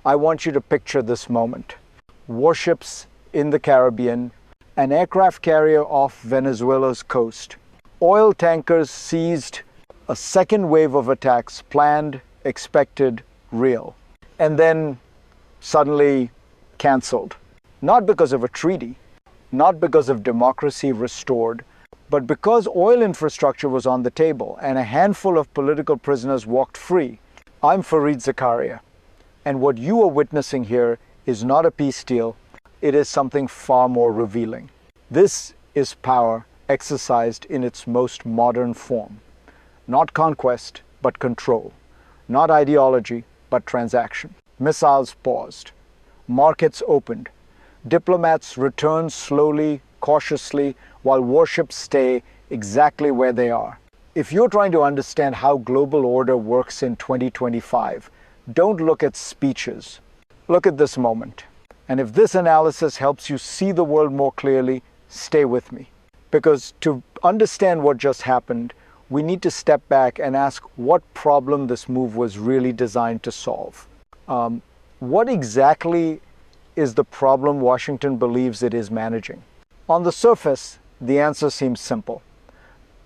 I want you to picture this moment. Warships in the Caribbean, an aircraft carrier off Venezuela's coast, oil tankers seized, a second wave of attacks planned, expected, real, and then suddenly cancelled. Not because of a treaty, not because of democracy restored, but because oil infrastructure was on the table and a handful of political prisoners walked free. I'm Fareed Zakaria, and what you are witnessing here is not a peace deal, it is something far more revealing. This is power exercised in its most modern form. Not conquest, but control. Not ideology, but transaction. Missiles paused. Markets opened. Diplomats return slowly, cautiously, while warships stay exactly where they are. If you're trying to understand how global order works in 2025, don't look at speeches. Look at this moment. And if this analysis helps you see the world more clearly, stay with me. Because to understand what just happened, we need to step back and ask what problem this move was really designed to solve. What exactly is the problem Washington believes it is managing? On the surface, the answer seems simple.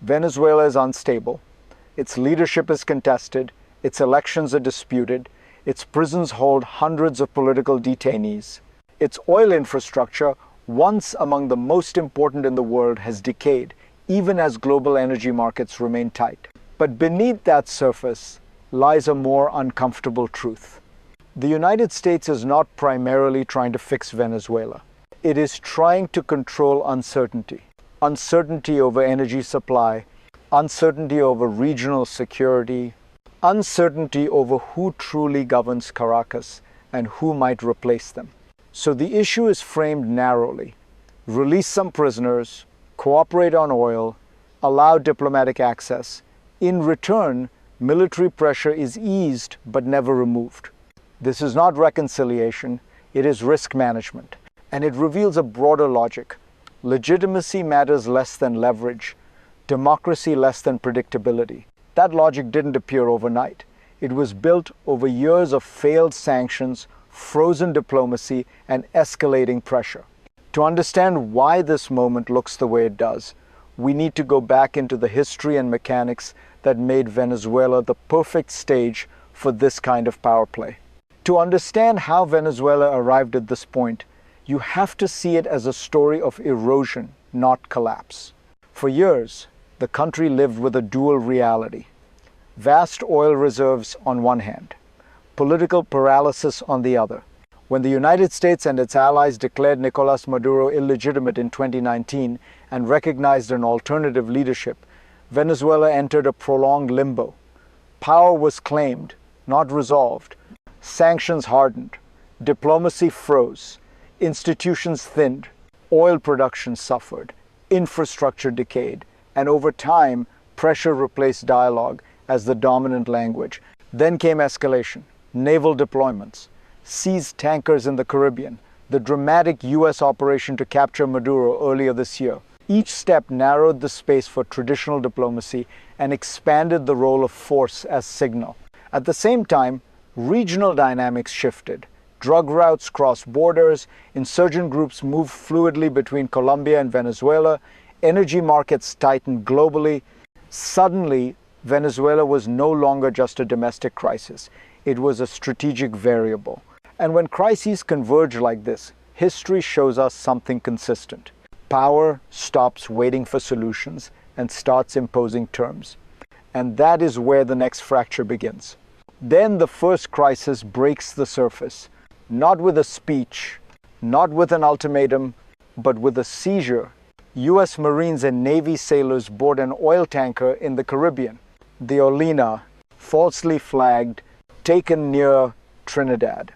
Venezuela is unstable, its leadership is contested, its elections are disputed, its prisons hold hundreds of political detainees, its oil infrastructure, once among the most important in the world, has decayed, even as global energy markets remain tight. But beneath that surface lies a more uncomfortable truth. The United States is not primarily trying to fix Venezuela. It is trying to control uncertainty. Uncertainty over energy supply, uncertainty over regional security, uncertainty over who truly governs Caracas and who might replace them. So the issue is framed narrowly. Release some prisoners, cooperate on oil, allow diplomatic access. In return, military pressure is eased but never removed. This is not reconciliation, it is risk management. And it reveals a broader logic. Legitimacy matters less than leverage, democracy less than predictability. That logic didn't appear overnight. It was built over years of failed sanctions, frozen diplomacy, and escalating pressure. To understand why this moment looks the way it does, we need to go back into the history and mechanics that made Venezuela the perfect stage for this kind of power play. To understand how Venezuela arrived at this point, you have to see it as a story of erosion, not collapse. For years, the country lived with a dual reality. Vast oil reserves on one hand, political paralysis on the other. When the United States and its allies declared Nicolas Maduro illegitimate in 2019 and recognized an alternative leadership, Venezuela entered a prolonged limbo. Power was claimed, not resolved. Sanctions hardened. Diplomacy froze. Institutions thinned, oil production suffered, infrastructure decayed, and over time, pressure replaced dialogue as the dominant language. Then came escalation, naval deployments, seized tankers in the Caribbean, the dramatic US operation to capture Maduro earlier this year. Each step narrowed the space for traditional diplomacy and expanded the role of force as signal. At the same time, regional dynamics shifted. Drug routes crossed borders, insurgent groups moved fluidly between Colombia and Venezuela, energy markets tightened globally. Suddenly, Venezuela was no longer just a domestic crisis. It was a strategic variable. And when crises converge like this, history shows us something consistent. Power stops waiting for solutions and starts imposing terms. And that is where the next fracture begins. Then the first crisis breaks the surface. Not with a speech, not with an ultimatum, but with a seizure. US Marines and Navy sailors board an oil tanker in the Caribbean. The Olena, falsely flagged, taken near Trinidad,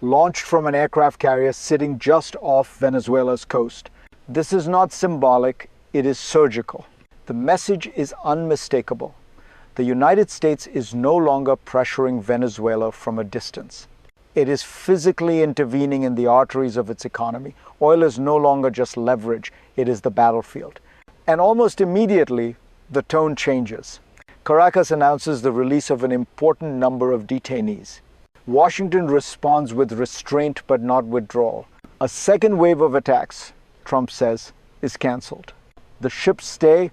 launched from an aircraft carrier sitting just off Venezuela's coast. This is not symbolic, it is surgical. The message is unmistakable. The United States is no longer pressuring Venezuela from a distance. It is physically intervening in the arteries of its economy. Oil is no longer just leverage, it is the battlefield. And almost immediately, the tone changes. Caracas announces the release of an important number of detainees. Washington responds with restraint but not withdrawal. A second wave of attacks, Trump says, is cancelled. The ships stay.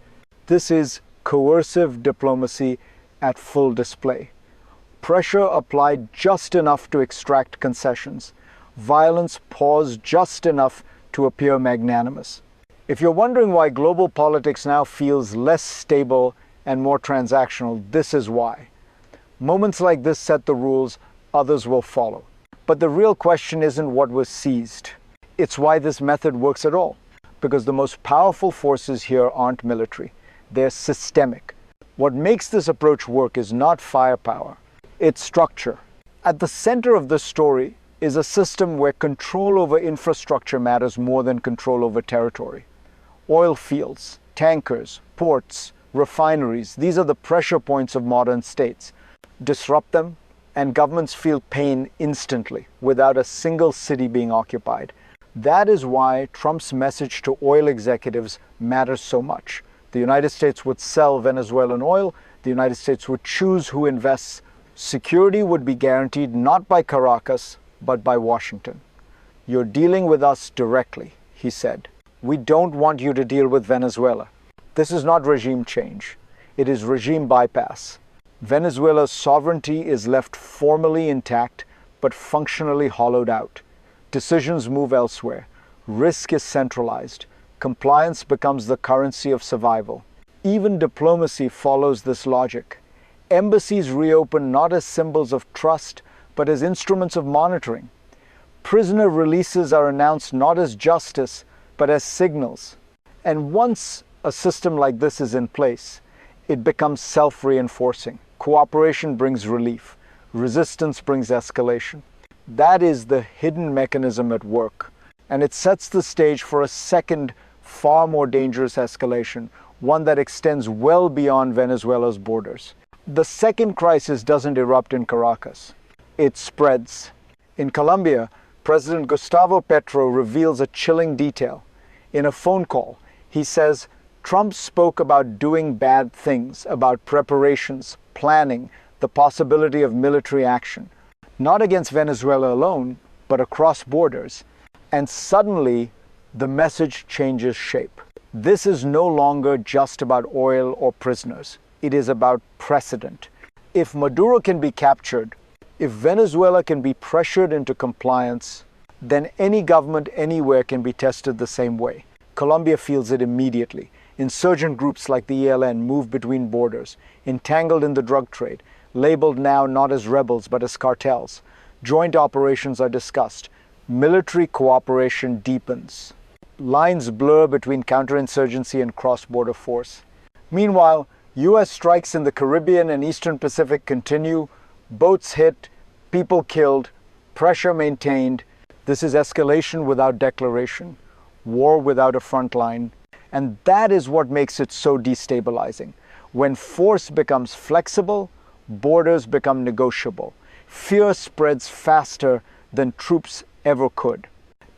This is coercive diplomacy at full display. Pressure applied just enough to extract concessions. Violence paused just enough to appear magnanimous. If you're wondering why global politics now feels less stable and more transactional, this is why. Moments like this set the rules, others will follow. But the real question isn't what was seized. It's why this method works at all. Because the most powerful forces here aren't military. They're systemic. What makes this approach work is not firepower. It's structure. At the center of this story is a system where control over infrastructure matters more than control over territory. Oil fields, tankers, ports, refineries, these are the pressure points of modern states. Disrupt them, and governments feel pain instantly, without a single city being occupied. That is why Trump's message to oil executives matters so much. The United States would sell Venezuelan oil. The United States would choose who invests. Security would be guaranteed not by Caracas, but by Washington. You're dealing with us directly, he said. We don't want you to deal with Venezuela. This is not regime change. It is regime bypass. Venezuela's sovereignty is left formally intact, but functionally hollowed out. Decisions move elsewhere. Risk is centralized. Compliance becomes the currency of survival. Even diplomacy follows this logic. Embassies reopen not as symbols of trust, but as instruments of monitoring. Prisoner releases are announced not as justice, but as signals. And once a system like this is in place, it becomes self-reinforcing. Cooperation brings relief. Resistance brings escalation. That is the hidden mechanism at work. And it sets the stage for a second, far more dangerous escalation, one that extends well beyond Venezuela's borders. The second crisis doesn't erupt in Caracas. It spreads. In Colombia, President Gustavo Petro reveals a chilling detail. In a phone call, he says, Trump spoke about doing bad things, about preparations, planning, the possibility of military action, not against Venezuela alone, but across borders. And suddenly, the message changes shape. This is no longer just about oil or prisoners. It is about precedent. If Maduro can be captured, if Venezuela can be pressured into compliance, then any government anywhere can be tested the same way. Colombia feels it immediately. Insurgent groups like the ELN move between borders, entangled in the drug trade, labeled now not as rebels but as cartels. Joint operations are discussed. Military cooperation deepens. Lines blur between counterinsurgency and cross-border force. Meanwhile, U.S. strikes in the Caribbean and Eastern Pacific continue. Boats hit, people killed, pressure maintained. This is escalation without declaration, war without a front line. And that is what makes it so destabilizing. When force becomes flexible, borders become negotiable. Fear spreads faster than troops ever could.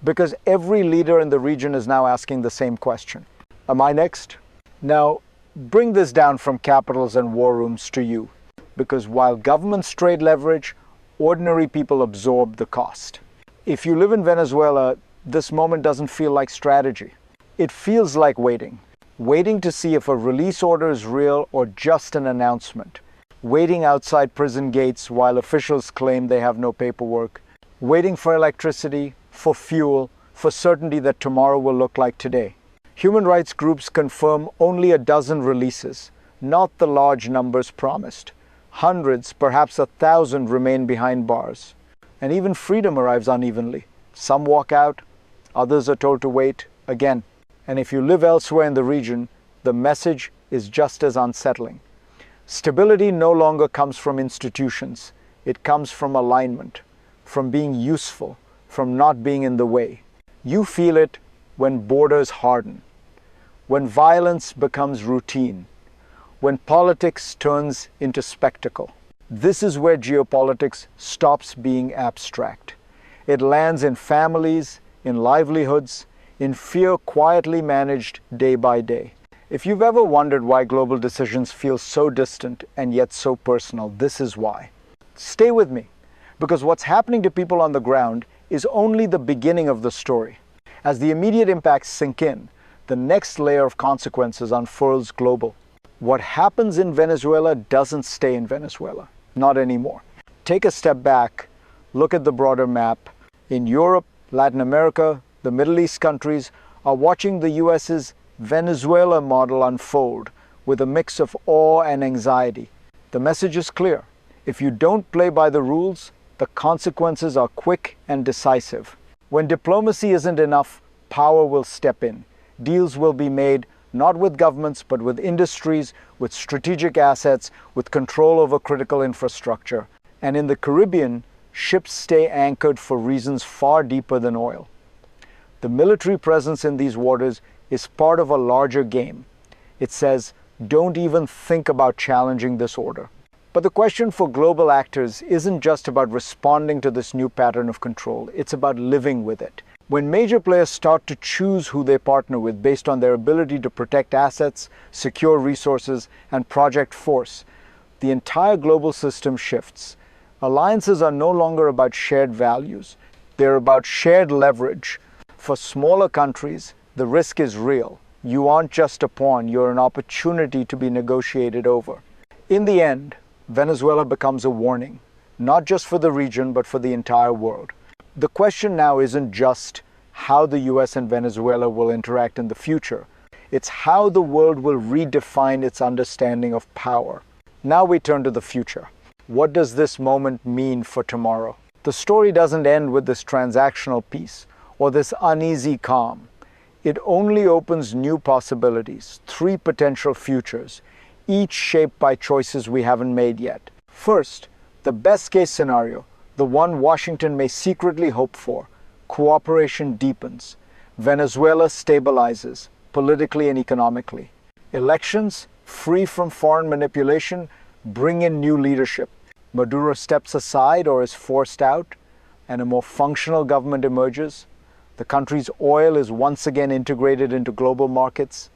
Because every leader in the region is now asking the same question. Am I next? Now, bring this down from capitals and war rooms to you. Because while governments trade leverage, ordinary people absorb the cost. If you live in Venezuela, this moment doesn't feel like strategy. It feels like waiting. Waiting to see if a release order is real or just an announcement. Waiting outside prison gates while officials claim they have no paperwork. Waiting for electricity, for fuel, for certainty that tomorrow will look like today. Human rights groups confirm only a dozen releases, not the large numbers promised. Hundreds, perhaps 1,000 remain behind bars. And even freedom arrives unevenly. Some walk out, others are told to wait again. And if you live elsewhere in the region, the message is just as unsettling. Stability no longer comes from institutions. It comes from alignment, from being useful, from not being in the way. You feel it when borders harden, when violence becomes routine, when politics turns into spectacle. This is where geopolitics stops being abstract. It lands in families, in livelihoods, in fear quietly managed day by day. If you've ever wondered why global decisions feel so distant and yet so personal, this is why. Stay with me, Because what's happening to people on the ground is only the beginning of the story. As the immediate impacts sink in, the next layer of consequences unfurls global. What happens in Venezuela doesn't stay in Venezuela. Not anymore. Take a step back, look at the broader map. In Europe, Latin America, the Middle East countries are watching the US's Venezuela model unfold with a mix of awe and anxiety. The message is clear. If you don't play by the rules, the consequences are quick and decisive. When diplomacy isn't enough, power will step in. Deals will be made not with governments, but with industries, with strategic assets, with control over critical infrastructure. And in the Caribbean, ships stay anchored for reasons far deeper than oil. The military presence in these waters is part of a larger game. It says, don't even think about challenging this order. But the question for global actors isn't just about responding to this new pattern of control, it's about living with it. When major players start to choose who they partner with based on their ability to protect assets, secure resources, and project force, the entire global system shifts. Alliances are no longer about shared values, they're about shared leverage. For smaller countries, the risk is real. You aren't just a pawn, you're an opportunity to be negotiated over. In the end, Venezuela becomes a warning, not just for the region, but for the entire world. The question now isn't just how the US and Venezuela will interact in the future. It's how the world will redefine its understanding of power. Now we turn to the future. What does this moment mean for tomorrow? The story doesn't end with this transactional peace or this uneasy calm. It only opens new possibilities, 3 potential futures, each shaped by choices we haven't made yet. First, the best case scenario, the one Washington may secretly hope for. Cooperation deepens. Venezuela stabilizes, politically and economically. Elections, free from foreign manipulation, bring in new leadership. Maduro steps aside or is forced out, and a more functional government emerges. The country's oil is once again integrated into global markets.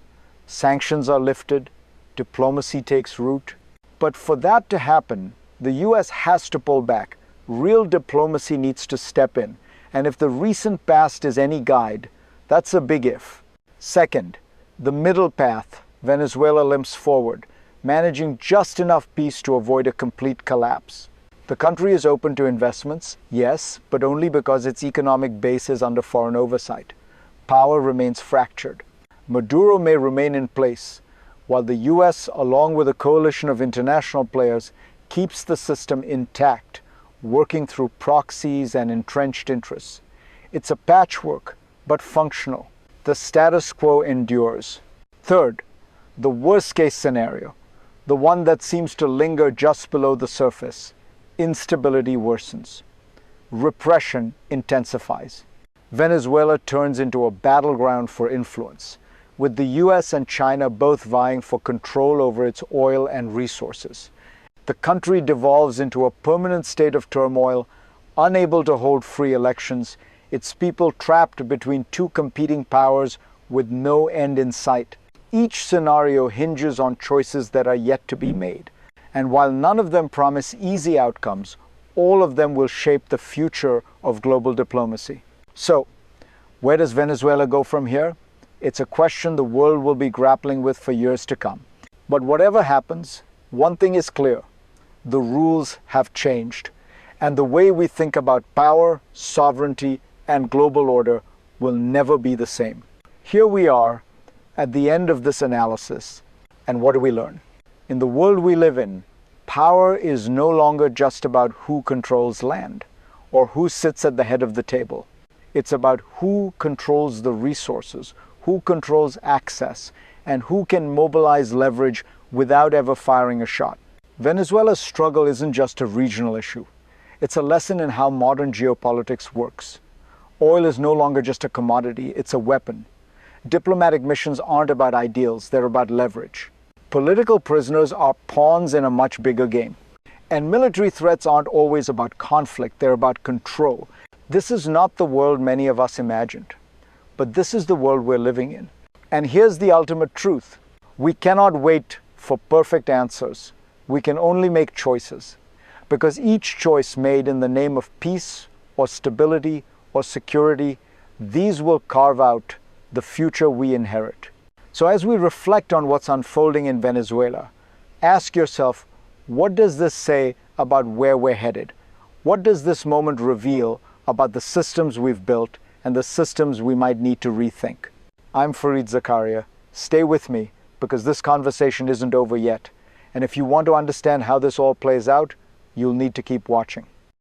Sanctions are lifted. Diplomacy takes root. But for that to happen, the US has to pull back. Real diplomacy needs to step in. And if the recent past is any guide, that's a big if. Second, the middle path, Venezuela limps forward, managing just enough peace to avoid a complete collapse. The country is open to investments, yes, but only because its economic base is under foreign oversight. Power remains fractured. Maduro may remain in place, while the US, along with a coalition of international players, keeps the system intact, working through proxies and entrenched interests. It's a patchwork, but functional. The status quo endures. Third, the worst-case scenario, the one that seems to linger just below the surface. Instability worsens. Repression intensifies. Venezuela turns into a battleground for influence, with the US and China both vying for control over its oil and resources. The country devolves into a permanent state of turmoil, unable to hold free elections, its people trapped between 2 competing powers with no end in sight. Each scenario hinges on choices that are yet to be made. And while none of them promise easy outcomes, all of them will shape the future of global diplomacy. So, where does Venezuela go from here? It's a question the world will be grappling with for years to come. But whatever happens, one thing is clear. The rules have changed, and the way we think about power, sovereignty, and global order will never be the same. Here we are, at the end of this analysis, and what do we learn? In the world we live in, power is no longer just about who controls land or who sits at the head of the table. It's about who controls the resources, who controls access, and who can mobilize leverage without ever firing a shot. Venezuela's struggle isn't just a regional issue. It's a lesson in how modern geopolitics works. Oil is no longer just a commodity, it's a weapon. Diplomatic missions aren't about ideals, they're about leverage. Political prisoners are pawns in a much bigger game. And military threats aren't always about conflict, they're about control. This is not the world many of us imagined. But this is the world we're living in. And here's the ultimate truth. We cannot wait for perfect answers. We can only make choices. because each choice made in the name of peace or stability or security, these will carve out the future we inherit. So as we reflect on what's unfolding in Venezuela, ask yourself, what does this say about where we're headed? What does this moment reveal about the systems we've built and the systems we might need to rethink? I'm Fareed Zakaria. Stay with me because this conversation isn't over yet. And if you want to understand how this all plays out, you'll need to keep watching.